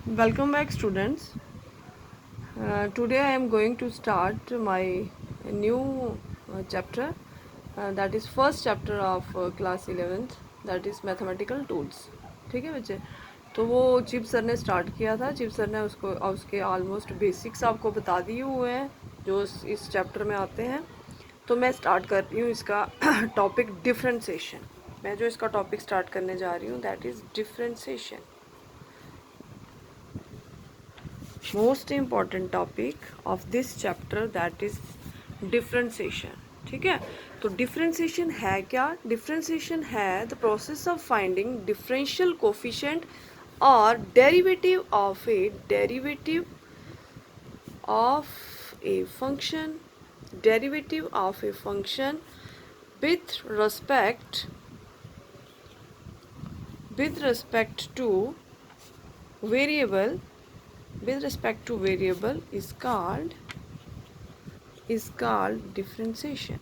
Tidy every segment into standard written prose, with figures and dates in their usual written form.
Welcome back, students. Today I am going to start my new chapter, that is first chapter of class 11th, that is mathematical tools. ठीक है बच्चे, तो वो chip sir ने start किया था। Chip sir ने उसके ऑलमोस्ट बेसिक्स आपको बता दिए हुए हैं जो इस चैप्टर में आते हैं। तो मैं स्टार्ट कर रही हूँ इसका टॉपिक डिफ्रेंसिएशन। मैं जो इसका टॉपिक स्टार्ट करने जा रही हूँ that is differentiation, most important topic of this chapter that is differentiation. ठीक है, तो डिफ्रेंसिएशन है क्या? डिफ्रेंसिएशन है the process of finding differential coefficient और derivative of a function with respect to variable is called differentiation.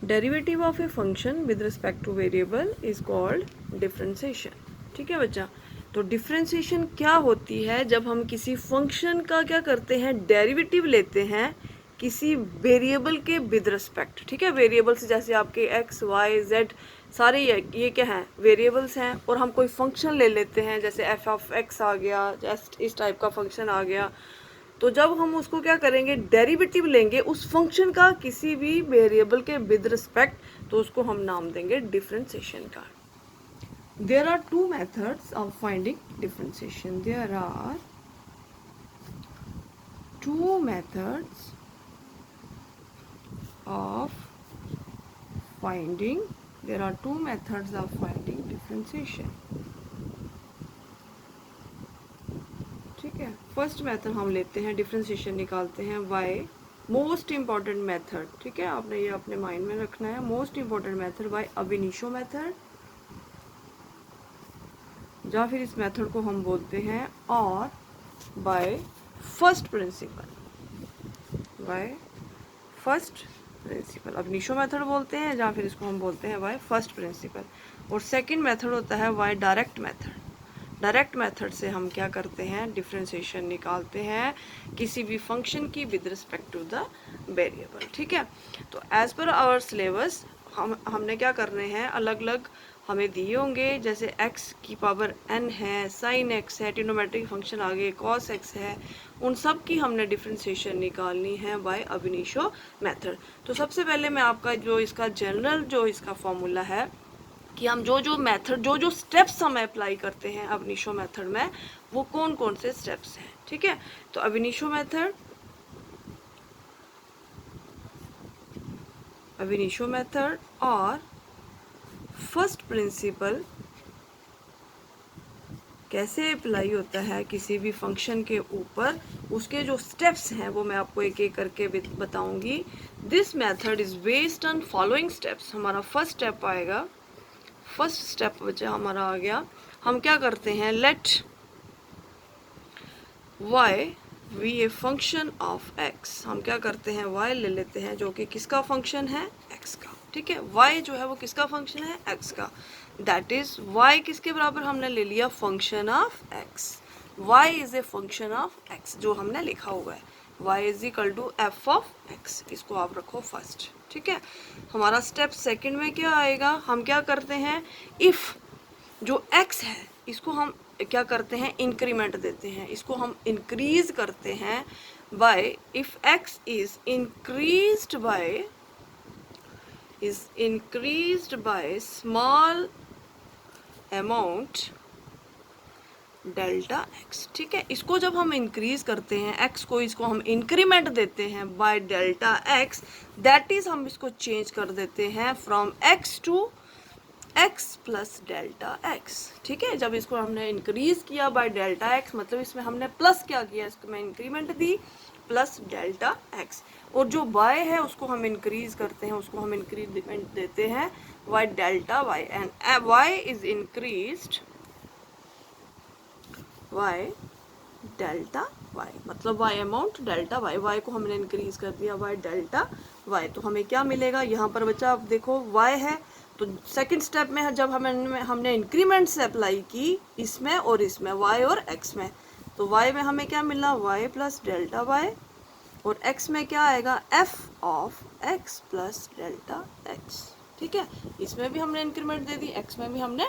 Derivative of a function with respect to variable is called differentiation. ठीक है बच्चा, तो डिफ्रेंसिएशन क्या होती है? जब हम किसी फंक्शन का क्या करते हैं, डेरिवेटिव लेते हैं किसी वेरिएबल के विद रिस्पेक्ट। ठीक है, वेरिएबल्स जैसे आपके एक्स वाई जेड सारे ये क्या हैं, वेरिएबल्स हैं। और हम कोई फंक्शन ले लेते हैं जैसे एफ ऑफ एक्स आ गया, इस टाइप का फंक्शन आ गया। तो जब हम उसको क्या करेंगे, डेरिवेटिव लेंगे उस फंक्शन का किसी भी वेरिएबल के विद रिस्पेक्ट, तो उसको हम नाम देंगे डिफ्रेंसिएशन का। There are two methods of finding differentiation. There are two methods of finding differentiation. ठीक है, फर्स्ट मेथड हम लेते हैं, डिफ्रेंसिएशन निकालते हैं बाय मोस्ट इम्पॉर्टेंट मेथड। ठीक है, आपने ये अपने माइंड में रखना है, मोस्ट इम्पॉर्टेंट मेथड बाय अब इनिशियो मेथड, या फिर इस मेथड को हम बोलते हैं और बाय फर्स्ट प्रिंसिपल, अब निशो मेथड बोलते हैं, या फिर इसको हम बोलते हैं बाय फर्स्ट प्रिंसिपल। और सेकंड मेथड होता है by direct method. Direct method से हम क्या करते हैं, डिफ्रेंसिएशन निकालते हैं किसी भी फंक्शन की with respect to the variable. ठीक है, तो एज पर आवर सिलेबस हमने क्या करने हैं, अलग अलग हमें दिए होंगे, जैसे x की पावर n है, sin x है, ट्रिग्नोमेट्रिक फंक्शन आगे cos x है, उन सब की हमने डिफ्रेंसिएशन निकालनी है बाय अब इनिशियो मेथड। तो सबसे पहले मैं आपका जो इसका जनरल जो इसका फॉर्मूला है कि हम जो मेथड जो स्टेप्स हम अप्लाई करते हैं अब इनिशियो मेथड में, वो कौन कौन से स्टेप्स हैं। ठीक है, तो अब इनिशियो मेथड और फर्स्ट प्रिंसिपल कैसे अप्लाई होता है किसी भी फंक्शन के ऊपर, उसके जो स्टेप्स हैं वो मैं आपको एक एक करके बताऊंगी। This method is based on following steps. हमारा फर्स्ट स्टेप आएगा, फर्स्ट स्टेप बच्चा हमारा आ गया, हम क्या करते हैं, let y be a function of x। हम क्या करते हैं, y ले लेते हैं जो कि किसका फंक्शन है, x का। ठीक है, y जो है वो किसका फंक्शन है, x का। दैट इज y किसके बराबर हमने ले लिया, function of x। y is a function of x जो हमने लिखा हुआ है, y is equal to F of x। इसको आप रखो फर्स्ट। ठीक है, हमारा स्टेप सेकंड में क्या आएगा, हम क्या करते हैं, इफ जो x है इसको हम क्या करते हैं, इंक्रीमेंट देते हैं, इसको हम इंक्रीज करते हैं by if x is increased by small amount delta x। ठीक है, इसको जब हम इंक्रीज करते हैं x को, इसको हम इंक्रीमेंट देते हैं by delta x, that is हम इसको चेंज कर देते हैं from x to x plus delta x। ठीक है, जब इसको हमने इंक्रीज किया बाय डेल्टा x, मतलब इसमें हमने प्लस क्या किया, इसको मैं इंक्रीमेंट दी प्लस डेल्टा x। और जो y है उसको हम इंक्रीज करते हैं, उसको हम इंक्रीमेंट देते हैं by delta y, and y is increased by delta y, मतलब y अमाउंट डेल्टा y को हमने इंक्रीज कर दिया बाय डेल्टा y। तो हमें क्या मिलेगा यहाँ पर बच्चा, आप देखो y है, तो सेकंड स्टेप में जब हमने इंक्रीमेंट्स अप्लाई की इसमें और इसमें, y और x में, तो y में हमें क्या मिला, y प्लस डेल्टा y, और x में क्या आएगा, f of x plus delta x। ठीक है, इसमें भी हमने इंक्रीमेंट दे दी, x में भी हमने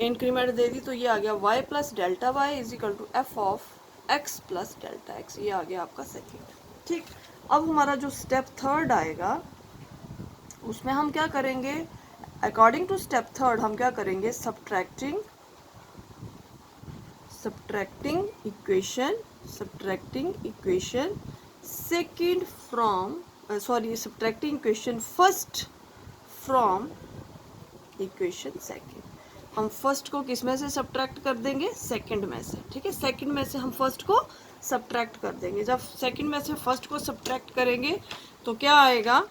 इंक्रीमेंट दे दी, तो ये आ गया y plus delta y is equal to f of x plus delta x। ये आ गया आपका सेकेंड। ठीक, अब हमारा जो स्टेप थर्ड आएगा उसमें हम क्या करेंगे, अकॉर्डिंग टू स्टेप थर्ड हम क्या करेंगे, subtracting equation second from subtracting equation first from equation second. हम फर्स्ट को किस में से सब्ट्रैक्ट कर देंगे, सेकंड में से। ठीक है, सेकंड में से हम फर्स्ट को सब्ट्रैक्ट कर देंगे। जब सेकंड में से फर्स्ट को सब्ट्रैक्ट करेंगे तो क्या आएगा,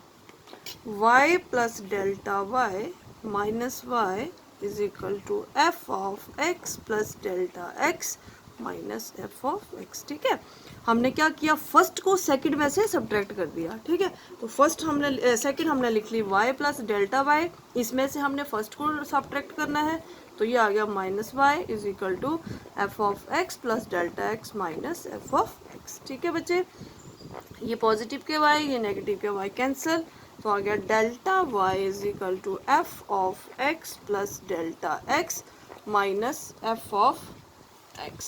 y plus delta y minus y is equal to f of x plus delta x minus f of x। ठीक है, हमने क्या किया, फर्स्ट को सेकंड में से सब्ट्रैक्ट कर दिया। ठीक है, तो फर्स्ट हमने सेकंड हमने लिख ली y प्लस डेल्टा y, इसमें से हमने फर्स्ट को सब्ट्रैक्ट करना है, तो ये आ गया minus y is equal to f of x plus delta x minus f of x। ठीक है बच्चे, ये पॉजिटिव के y, ये नेगेटिव के y कैंसिल, तो आ गया delta y is equal to f of x plus delta x minus f of x।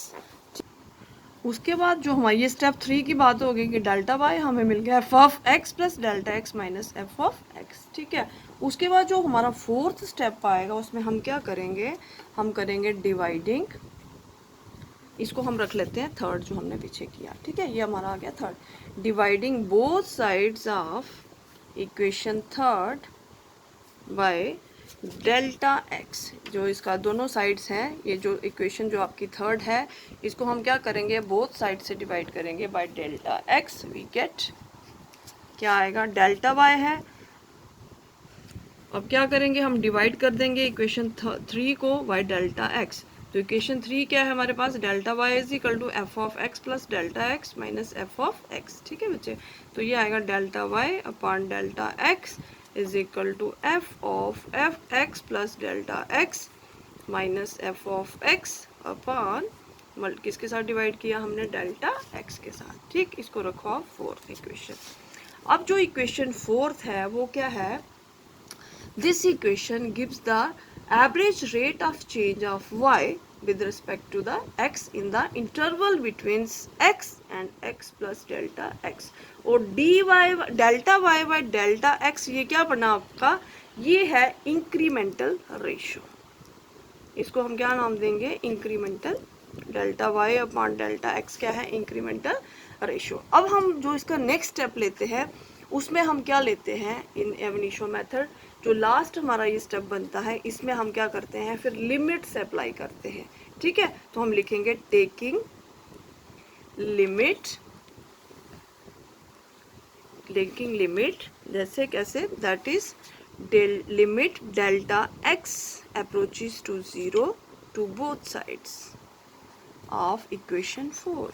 उसके बाद जो हमारी ये स्टेप 3 की बात होगी कि डेल्टा y हमें मिल गया f of x plus delta x minus f of x। ठीक है, उसके बाद जो हमारा फोर्थ स्टेप आएगा उसमें हम क्या करेंगे, हम करेंगे डिवाइडिंग, इसको हम रख लेते हैं थर्ड जो हमने पीछे किया। ठीक है, ये हमारा आ गया third, dividing both sides of equation third by delta x। जो इसका दोनों साइड्स हैं, ये जो इक्वेशन जो आपकी थर्ड है, इसको हम क्या करेंगे, बोथ साइड से डिवाइड करेंगे by delta x। We get क्या आएगा, डेल्टा y है। अब क्या करेंगे, हम डिवाइड कर देंगे इक्वेशन 3 को बाय डेल्टा x। तो इक्वेशन 3 क्या है हमारे पास, delta y is equal to f of x plus delta x minus f of x। ठीक है बच्चे, तो ये आएगा delta y upon delta x is equal to f of x plus delta x minus f of x upon किसके साथ divide किया हमने, डेल्टा x के साथ। ठीक, इसको रखो आप फोर्थ इक्वेशन। अब जो इक्वेशन फोर्थ है वो क्या है, this equation gives the average rate of change of y with respect to the x in the interval between x and x plus delta x। और dy delta y by delta x ये क्या बना आपका, ये है incremental ratio. इसको हम क्या नाम देंगे, incremental, delta y upon delta x क्या है, इंक्रीमेंटल रेशियो। अब हम जो इसका नेक्स्ट स्टेप लेते हैं उसमें हम क्या लेते हैं, इन एब इनिशियो मेथड जो लास्ट हमारा ये स्टेप बनता है, इसमें हम क्या करते हैं, फिर लिमिट से अप्लाई करते हैं। ठीक है, तो हम लिखेंगे टेकिंग लिमिट, जैसे कैसे, that is limit delta x approaches to 0 to both sides of equation 4।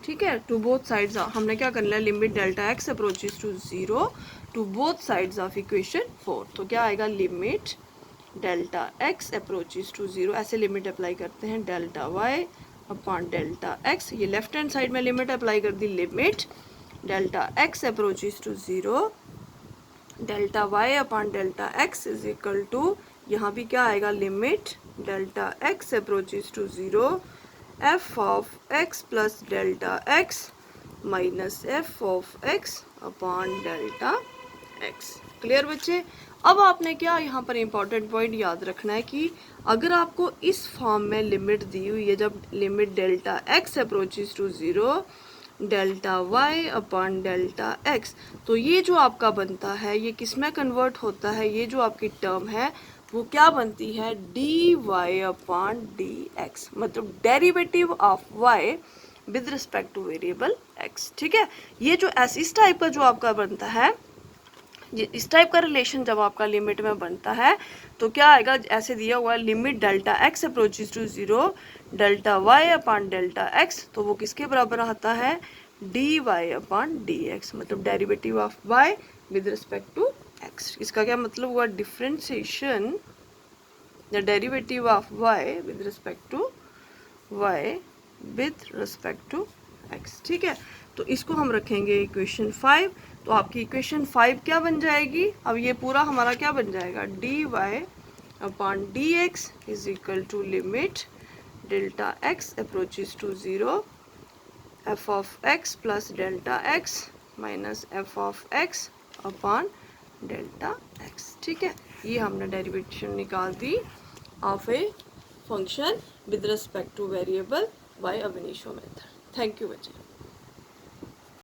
ठीक है, टू बोथ साइड्स हमने क्या करना है, limit delta x approaches to 0 to both sides of equation 4। तो क्या आएगा, limit delta x approaches to 0, ऐसे लिमिट अप्लाई करते हैं, delta y upon delta x। ये लेफ्ट हैंड साइड में लिमिट अप्लाई कर दी, limit delta x approaches to 0 delta y upon delta x is equal to, यहाँ भी क्या आएगा, limit delta x approaches to 0 f of x plus delta x minus f of x upon delta x। Clear बच्चे, अब आपने क्या यहाँ पर इम्पॉर्टेंट पॉइंट याद रखना है कि अगर आपको इस फॉर्म में लिमिट दी हुई है, जब limit delta x approaches to 0 delta y upon delta x, तो ये जो आपका बनता है ये किस में कन्वर्ट होता है, ये जो आपकी टर्म है वो क्या बनती है, d y upon d x, मतलब derivative of y with respect to variable x। ठीक है, ये जो इस टाइप का जो आपका बनता है, ये इस टाइप का रिलेशन जब आपका लिमिट में बनता है तो क्या आएगा, ऐसे दिया हुआ है limit delta x approaches to 0 delta y upon delta x, तो वो किसके बराबर आता है, dy अपॉन dx, मतलब derivative of y with respect to x. इसका क्या मतलब हुआ? Differentiation the derivative of y with respect to y with respect to x. ठीक है, तो इसको हम रखेंगे इक्वेशन 5। तो आपकी इक्वेशन 5 क्या बन जाएगी? अब ये पूरा हमारा क्या बन जाएगा? D y upon d x is equal to limit delta x approaches to 0 f of x plus delta x minus f of x upon delta x. ठीक है, ये हमने डेरिवेशन निकाल दी of a function with respect to variable by ab initio method. Thank you बच्चे।